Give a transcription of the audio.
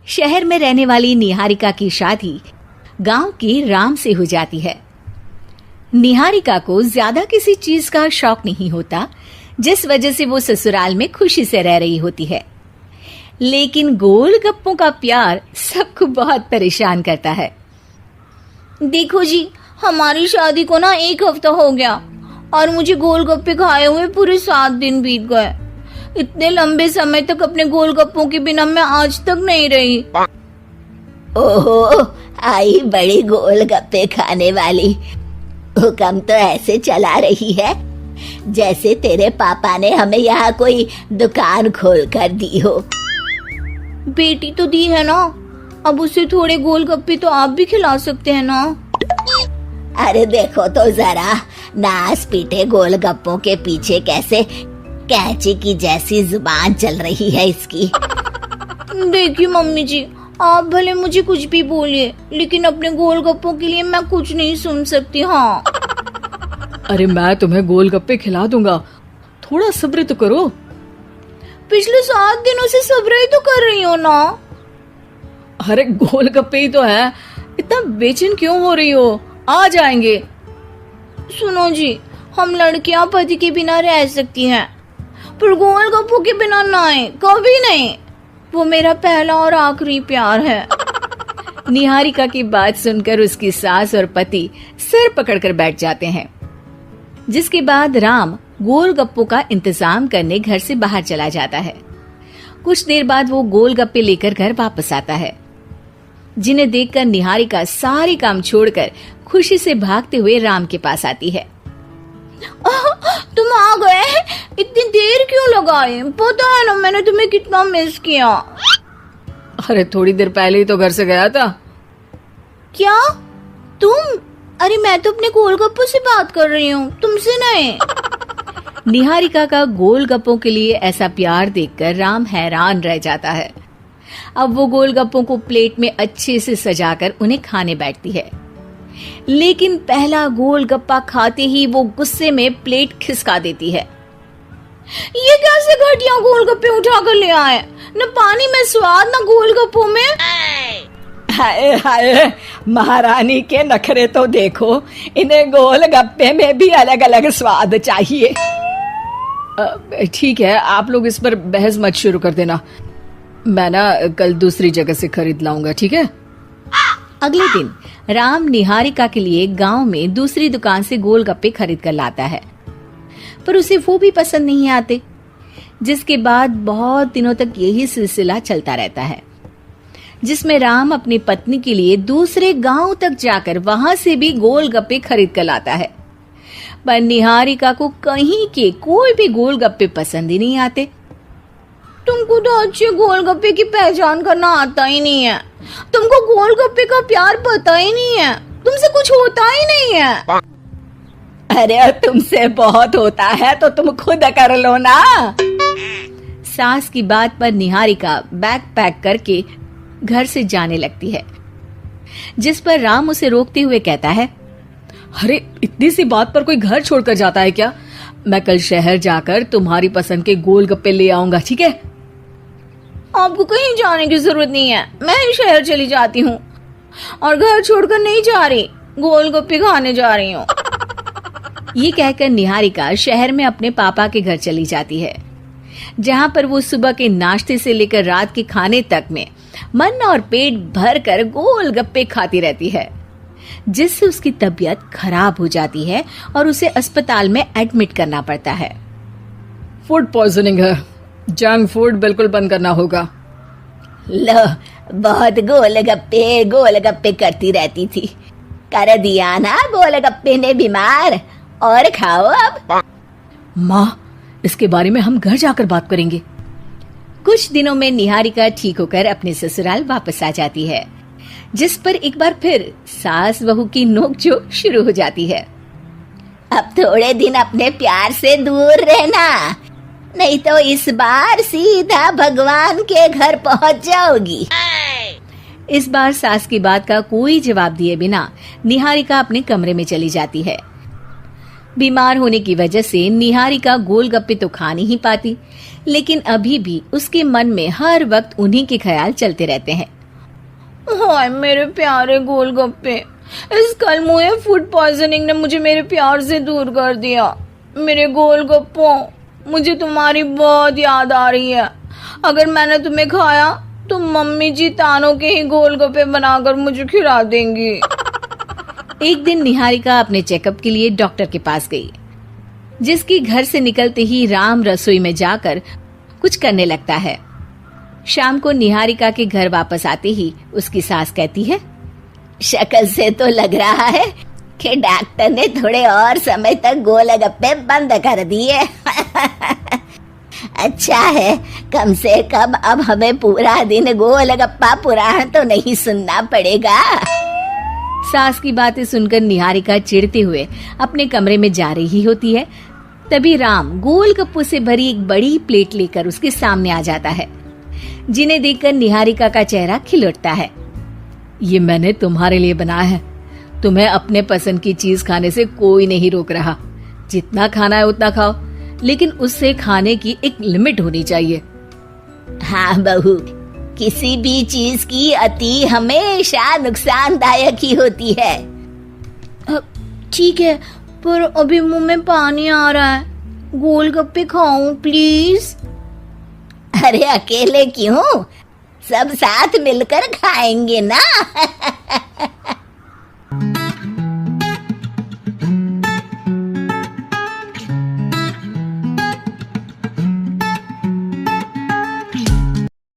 शहर में रहने वाली निहारिका की शादी गांव के राम से हो जाती है। निहारिका को ज्यादा किसी चीज का शौक नहीं होता, जिस वजह से वो ससुराल में खुशी से रह रही होती है। लेकिन गोलगप्पों का प्यार सबको बहुत परेशान करता है। देखो जी, हमारी शादी को ना 1 हफ्ता हो गया और मुझे गोलगप्पे खाए हुए पूरे 7 दिन बीत गए। इतने लंबे समय तक अपने गोलगप्पों के बिना मैं आज तक नहीं रही। ओहो, आई बड़ी गोलगप्पे खाने वाली। हुक्म तो ऐसे चला रही है जैसे तेरे पापा ने हमें यहाँ कोई दुकान खोल कर दी हो। बेटी तो दी है ना, अब उसे थोड़े गोलगप्पे तो आप भी खिला सकते हैं ना। अरे देखो तो जरा, नास पीटे गोलगप्पों के पीछे कैसे कैंची की जैसी जुबान चल रही है इसकी। देखिए मम्मी जी, आप भले मुझे कुछ भी बोलिए, लेकिन अपने गोलगप्पों के लिए मैं कुछ नहीं सुन सकती। हाँ, अरे मैं तुम्हें गोलगप्पे खिला दूंगा, थोड़ा सब्र तो करो। पिछले 7 दिनों से सब्र ही तो कर रही हो ना। अरे गोलगप्पे ही तो है, इतना बेचैन क्यों हो रही हो? आ जाएंगे। सुनो जी, हम लड़कियां पति के बिना रह सकती हैं, पर गोलगप्पों के बिना नहीं, कभी नहीं। वो मेरा पहला और आखिरी प्यार है। निहारिका की बात सुनकर उसकी सास और पति सिर पकड़कर बैठ जाते हैं। जिसके बाद राम गोलगप्पों का इंतजाम करने घर से बाहर चला जाता है। कुछ देर बाद वो गोलगप्पे लेकर घर वापस आता है, जिन्हें देखकर निहारिका सारे काम छोड़कर खुशी से भागते हुए राम के पास आती है। तुम आ गए? इतनी देर क्यों लगाई? पता है ना मैंने तुम्हें कितना मिस किया। अरे थोड़ी देर पहले ही तो घर से गया था। क्या तुम? अरे मैं तो अपने गोलगप्पों से बात कर रही हूँ, तुमसे नहीं। निहारिका का गोलगप्पों के लिए ऐसा प्यार देखकर राम हैरान रह जाता है। अब वो गोलगप्पों को प्लेट में अच्छे से सजाकर उन्हें खाने बैठती है, लेकिन पहला गोलगप्पा खाते ही वो गुस्से में प्लेट खिसका देती है। ये कैसे घटिया गोलगप्पे उठा कर ले आए? न पानी में स्वाद, न गोलगप्पों में। हाय हाय, महारानी के नखरे तो देखो, इन्हें गोलगप्पे में भी अलग अलग स्वाद चाहिए। ठीक है, आप लोग इस पर बहस मत शुरू कर देना, मैं ना कल दूसरी जगह से खरीद लाऊंगा, ठीक है? अगले दिन राम निहारिका के लिए गांव में दूसरी दुकान से गोलगप्पे खरीद कर लाता है, पर उसे वो भी पसंद नहीं आते। जिसके बाद बहुत दिनों तक यही सिलसिला चलता रहता है, जिसमें राम अपनी पत्नी के लिए दूसरे गांव तक जाकर वहां से भी गोलगप्पे खरीद कर लाता है, पर निहारिका को कहीं के कोई भी गोलगप्पे पसंद ही नहीं आते। तुमको तो अच्छे गोलगप्पे की पहचान करना आता ही नहीं है। तुमको गोलगप्पे का प्यार पता ही नहीं है, तुमसे कुछ होता ही नहीं है। अरे तुमसे बहुत होता है तो तुम खुद कर लो ना। सास की बात पर निहारिका बैग पैक करके घर से जाने लगती है, जिस पर राम उसे रोकते हुए कहता है, अरे इतनी सी बात पर कोई घर छोड़कर जाता है क्या? मैं कल शहर जाकर तुम्हारी पसंद के गोलगप्पे ले आऊंगा, ठीक है? आपको कहीं जाने की जरूरत नहीं है, मैं ही शहर चली जाती हूँ और घर छोड़कर नहीं जा रही, गोलगप्पे खाने जा रही हूँ। ये कहकर निहारिका शहर में अपने पापा के घर चली जाती है, जहाँ पर वो सुबह के नाश्ते से लेकर रात के खाने तक में मन और पेट भर कर गोलगप्पे खाती रहती है, जिससे उसकी तबीयत खराब हो जाती है और उसे अस्पताल में एडमिट करना पड़ता है। फूड पॉइजनिंग है, जंक फूड बिल्कुल बंद करना होगा। लो, बहुत गोलगप्पे गोलगप्पे करती रहती थी, कर दिया ना गोलगप्पे ने बीमार। और खाओ अब। माँ, इसके बारे में हम घर जाकर बात करेंगे। कुछ दिनों में निहारिका ठीक होकर अपने ससुराल वापस आ जाती है, जिस पर एक बार फिर सास बहू की नोकझोंक शुरू हो जाती है। अब थोड़े दिन अपने प्यार से दूर रहना, नहीं तो इस बार सीधा भगवान के घर पहुंच जाओगी। इस बार सास की बात का कोई जवाब दिए बिना निहारिका अपने कमरे में चली जाती है। बीमार होने की वजह से निहारिका गोलगप्पे तो खा नहीं पाती, लेकिन अभी भी उसके मन में हर वक्त उन्हीं के ख्याल चलते रहते हैं। हाय मेरे प्यारे गोलगप्पे, इस कल मुझे फूड पॉइजनिंग ने मुझे मेरे प्यार से दूर कर दिया। मेरे गोलगप्पों, मुझे तुम्हारी बहुत याद आ रही है। अगर मैंने तुम्हें खाया तो मम्मी जी तानों के ही गोलगप्पे बनाकर मुझे खिला देंगी। एक दिन निहारिका अपने चेकअप के लिए डॉक्टर के पास गई, जिसकी घर से निकलते ही राम रसोई में जाकर कुछ करने लगता है। शाम को निहारिका के घर वापस आते ही उसकी सास कहती है, शक्ल से तो लग रहा है कि डॉक्टर ने थोड़े और समय तक गोलगप्पे बंद कर दिए। अच्छा है, कम से कम अब हमें पूरा दिन गोलगप्पा पुराण तो नहीं सुनना पड़ेगा। सास की बातें सुनकर निहारिका चिढ़ते हुए अपने कमरे में जा रही होती है। तभी राम गोलगप्पों से भरी एक बड़ी प्लेट लेकर उसके सामने आ जाता है, जिन्हें देखकर निहारिका का चेहरा खिल उठता है। ये मैंने तुम्हारे लिए बनाया है। तुम्हें अपने पसंद की चीज खाने से कोई नहीं रोक रहा। जितना खाना है उतना खाओ, लेकिन उससे खाने की एक लिमिट होनी चाहिए। हाँ बहू, किसी भी चीज की अति हमेशा नुकसानदायक ही होती है। ठीक है, पर अभी मुंह में पानी आ रहा है। गोलगप्पे खाऊं प्लीज? अरे अकेले क्यों, सब साथ मिलकर खाएंगे ना।